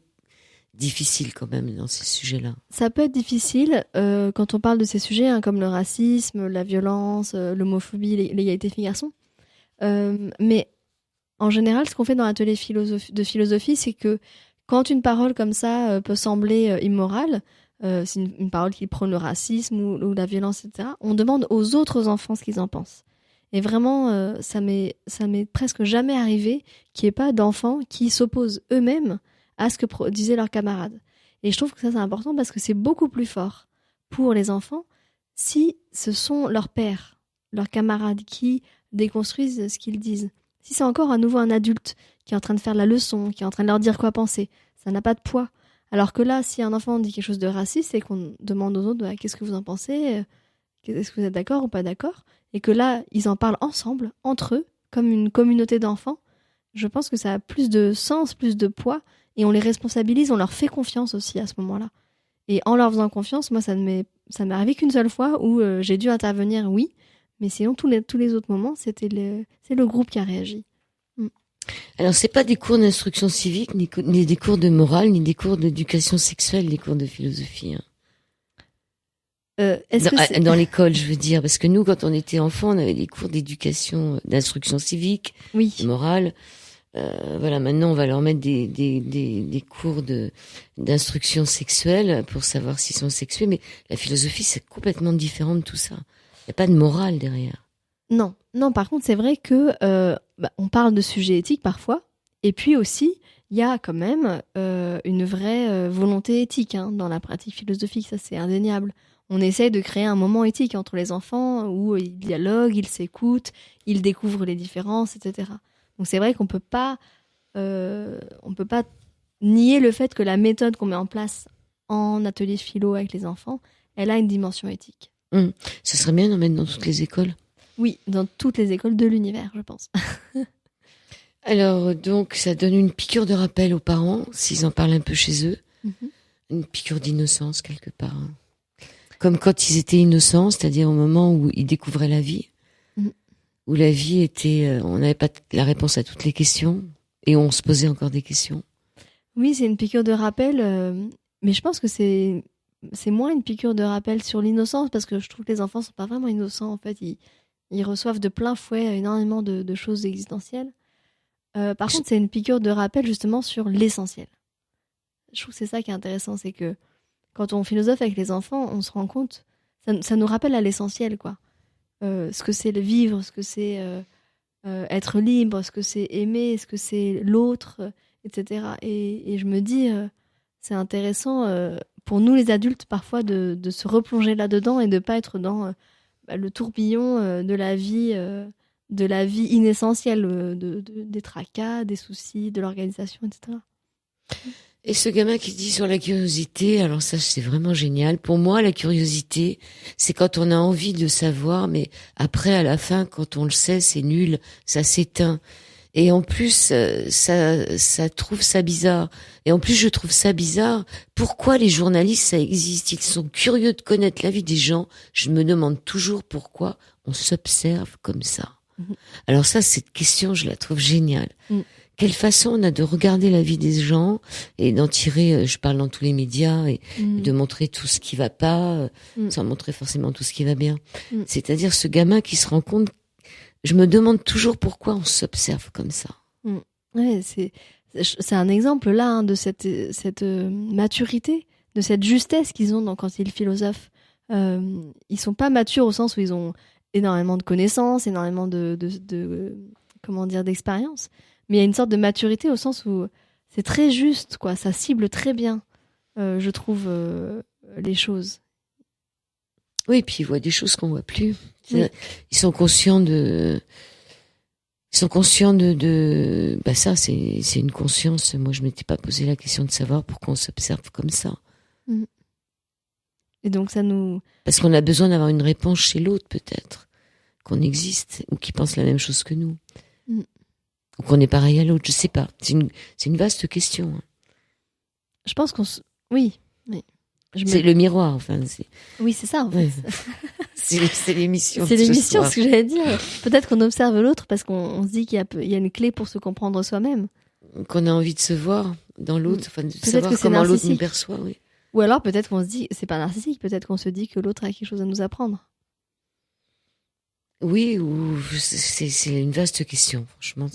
difficile quand même dans ces sujets-là. Ça peut être difficile quand on parle de ces sujets hein, comme le racisme, la violence, l'homophobie, l'égalité filles-garçons. Mais en général, ce qu'on fait dans l'atelier de philosophie, c'est que quand une parole comme ça peut sembler immorale, c'est une parole qui prône le racisme ou la violence, etc., on demande aux autres enfants ce qu'ils en pensent. Et vraiment, ça m'est presque jamais arrivé qu'il n'y ait pas d'enfants qui s'opposent eux-mêmes à ce que disaient leurs camarades. Et je trouve que ça c'est important parce que c'est beaucoup plus fort pour les enfants si ce sont leurs pères, leurs camarades qui déconstruisent ce qu'ils disent. Si c'est encore à nouveau un adulte qui est en train de faire la leçon, qui est en train de leur dire quoi penser, ça n'a pas de poids. Alors que là, si un enfant dit quelque chose de raciste et qu'on demande aux autres qu'est-ce que vous en pensez, est-ce que vous êtes d'accord ou pas d'accord, et que là, ils en parlent ensemble, entre eux, comme une communauté d'enfants, je pense que ça a plus de sens, plus de poids, et on les responsabilise, on leur fait confiance aussi à ce moment-là. Et en leur faisant confiance, moi, ça m'est arrivé qu'une seule fois où j'ai dû intervenir, oui, mais sinon, tous les autres moments, c'est le groupe qui a réagi. Alors, c'est pas des cours d'instruction civique, ni des cours de morale, ni des cours d'éducation sexuelle, des cours de philosophie. Hein. Dans l'école, je veux dire, parce que nous, quand on était enfant, on avait des cours d'éducation, d'instruction civique, oui. morale. Voilà, maintenant, on va leur mettre des cours d'instruction sexuelle pour savoir s'ils sont sexués. Mais la philosophie, c'est complètement différent de tout ça. Il n'y a pas de morale derrière. Non, par contre, c'est vrai que on parle de sujets éthiques parfois, et puis aussi, il y a quand même une vraie volonté éthique dans la pratique philosophique, ça c'est indéniable. On essaye de créer un moment éthique entre les enfants où ils dialoguent, ils s'écoutent, ils découvrent les différences, etc. Donc c'est vrai qu'on peut pas nier le fait que la méthode qu'on met en place en atelier philo avec les enfants, elle a une dimension éthique. Ce serait bien d'en mettre dans toutes les écoles. Oui, dans toutes les écoles de l'univers, je pense. Alors, donc, ça donne une piqûre de rappel aux parents, s'ils en parlent un peu chez eux. Mm-hmm. Une piqûre d'innocence, quelque part. Comme quand ils étaient innocents, c'est-à-dire au moment où ils découvraient la vie. Où la vie était... on n'avait pas la réponse à toutes les questions, et on se posait encore des questions. Oui, c'est une piqûre de rappel, mais je pense que c'est moins une piqûre de rappel sur l'innocence, parce que je trouve que les enfants sont pas vraiment innocents, en fait. Ils reçoivent de plein fouet énormément de choses existentielles. Par contre, c'est une piqûre de rappel justement sur l'essentiel. Je trouve que c'est ça qui est intéressant, c'est que quand on philosophe avec les enfants, on se rend compte, ça nous rappelle à l'essentiel, quoi. Ce que c'est le vivre, ce que c'est être libre, ce que c'est aimer, ce que c'est l'autre, etc. Et je me dis, c'est intéressant pour nous les adultes parfois de se replonger là-dedans et de pas être dans le tourbillon de la vie inessentielle, des tracas, des soucis, de l'organisation, etc. Et ce gamin qui dit sur la curiosité, alors ça c'est vraiment génial. Pour moi, la curiosité, c'est quand on a envie de savoir, mais après, à la fin, quand on le sait, c'est nul, ça s'éteint. Et en plus, ça trouve ça bizarre. Et en plus, je trouve ça bizarre. Pourquoi les journalistes, ça existe? Ils sont curieux de connaître la vie des gens. Je me demande toujours pourquoi on s'observe comme ça. Alors ça, cette question, je la trouve géniale. Quelle façon on a de regarder la vie des gens et d'en tirer, je parle dans tous les médias, et de montrer tout ce qui va pas, sans montrer forcément tout ce qui va bien. C'est-à-dire ce gamin qui se rend compte, je me demande toujours pourquoi on s'observe comme ça. Ouais, c'est un exemple là de cette maturité, de cette justesse qu'ils ont quand ils philosophent. Ils sont pas matures au sens où ils ont énormément de connaissances, énormément d'expérience. Mais il y a une sorte de maturité au sens où c'est très juste, quoi. Ça cible très bien, je trouve, les choses. Oui, et puis ils voient des choses qu'on voit plus. Oui. Ils sont conscients de bah ça, c'est une conscience. Moi, je m'étais pas posé la question de savoir pourquoi on s'observe comme ça. Et donc parce qu'on a besoin d'avoir une réponse chez l'autre, peut-être, qu'on existe ou qui pense la même chose que nous. Ou qu'on est pareil à l'autre, je sais pas. C'est une vaste question. Je pense oui. C'est le miroir, enfin. Oui, c'est ça, en fait. C'est l'émission. C'est l'émission, ce que j'allais dire. Peut-être qu'on observe l'autre parce qu'on se dit qu'il y a une clé pour se comprendre soi-même. Qu'on a envie de se voir dans l'autre, enfin, de savoir comment l'autre nous perçoit, oui. Ou alors, peut-être qu'on se dit, c'est pas narcissique, peut-être qu'on se dit que l'autre a quelque chose à nous apprendre. Oui, ou c'est une vaste question, franchement.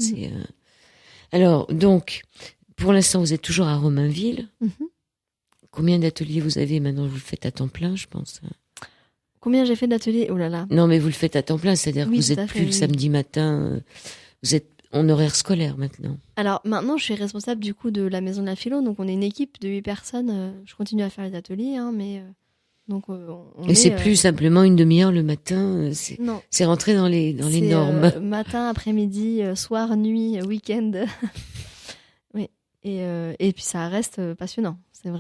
Alors, donc, pour l'instant, vous êtes toujours à Romainville. Combien d'ateliers vous avez maintenant? Vous le faites à temps plein, je pense. Combien j'ai fait d'ateliers? Oh là là. Non, mais vous le faites à temps plein, c'est-à-dire que vous êtes plus le samedi matin. Vous êtes en horaire scolaire maintenant. Alors maintenant, je suis responsable du coup de la maison de la philo, donc on est une équipe de 8 personnes. Je continue à faire les ateliers, mais donc et c'est plus simplement une demi-heure le matin. C'est rentré dans les normes. Matin, après-midi, soir, nuit, week-end. Oui. Et puis ça reste passionnant. C'est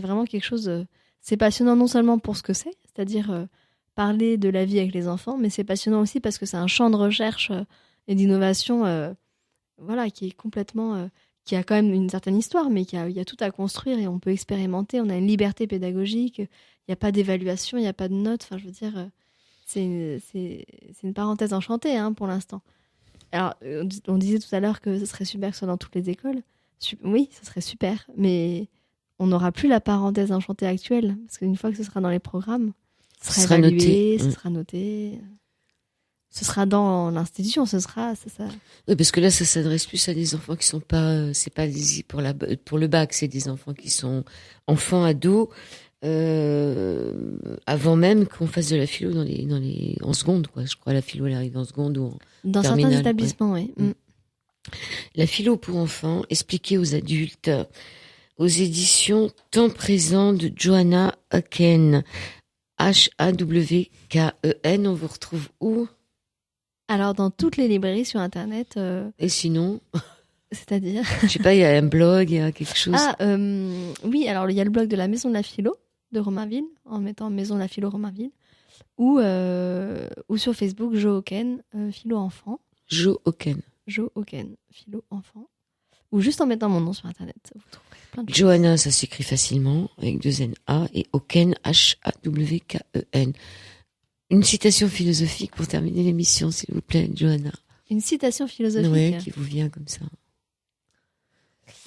vraiment quelque chose. C'est passionnant non seulement pour ce que c'est-à-dire parler de la vie avec les enfants, mais c'est passionnant aussi parce que c'est un champ de recherche et d'innovation, qui est complètement qui a quand même une certaine histoire, mais il y a tout à construire et on peut expérimenter. On a une liberté pédagogique. Il n'y a pas d'évaluation, il n'y a pas de notes. Enfin, je veux dire, c'est une parenthèse enchantée pour l'instant. Alors, on disait tout à l'heure que ce serait super que ce soit dans toutes les écoles. Oui, ce serait super, mais on n'aura plus la parenthèse enchantée actuelle. Parce qu'une fois que ce sera dans les programmes, ce sera évalué, ce sera noté. Ce sera dans l'institution, ça. Oui, parce que là, ça s'adresse plus à des enfants qui sont pas, c'est pas pour le bac, c'est des enfants qui sont enfants, ados, avant même qu'on fasse de la philo en seconde, quoi. Je crois la philo, elle arrive en seconde ou en dans terminale, certains établissements, oui. La philo pour enfants, expliquée aux adultes, aux éditions Temps présent de Johanna Hawken. Hawken, on vous retrouve où? Alors, dans toutes les librairies sur Internet. Et sinon? C'est-à-dire? Je sais pas, il y a un blog, il y a quelque chose. Oui, alors il y a le blog de la Maison de la Philo de Romainville, en mettant Maison de la Philo Romainville, ou sur Facebook, Jo Hawken, Philo Enfant. Jo Hawken, Philo Enfant. Ou juste en mettant mon nom sur Internet. Vous trouverez plein de choses. Johanna, ça s'écrit facilement, avec 2 N-A, et Hawken, Hawken. Une citation philosophique pour terminer l'émission, s'il vous plaît, Johanna. Une citation philosophique? Oui, qui vous vient comme ça.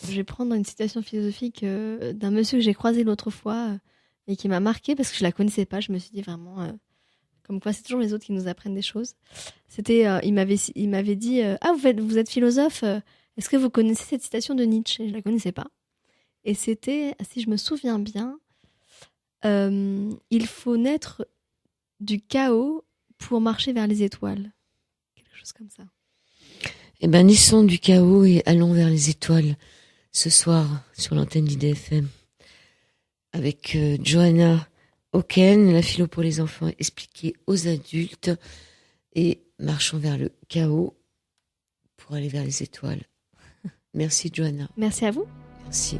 Je vais prendre une citation philosophique d'un monsieur que j'ai croisé l'autre fois et qui m'a marquée parce que je la connaissais pas. Je me suis dit vraiment, comme quoi c'est toujours les autres qui nous apprennent des choses. C'était, il m'avait dit, vous êtes philosophe, est-ce que vous connaissez cette citation de Nietzsche? Je la connaissais pas. Et c'était, si je me souviens bien, il faut naître du chaos pour marcher vers les étoiles. Quelque chose comme ça. Eh ben, naissons du chaos et allons vers les étoiles ce soir sur l'antenne d'IDFM avec Johanna Hawken, la philo pour les enfants expliquée aux adultes, et marchons vers le chaos pour aller vers les étoiles. Merci Johanna. Merci à vous. Merci.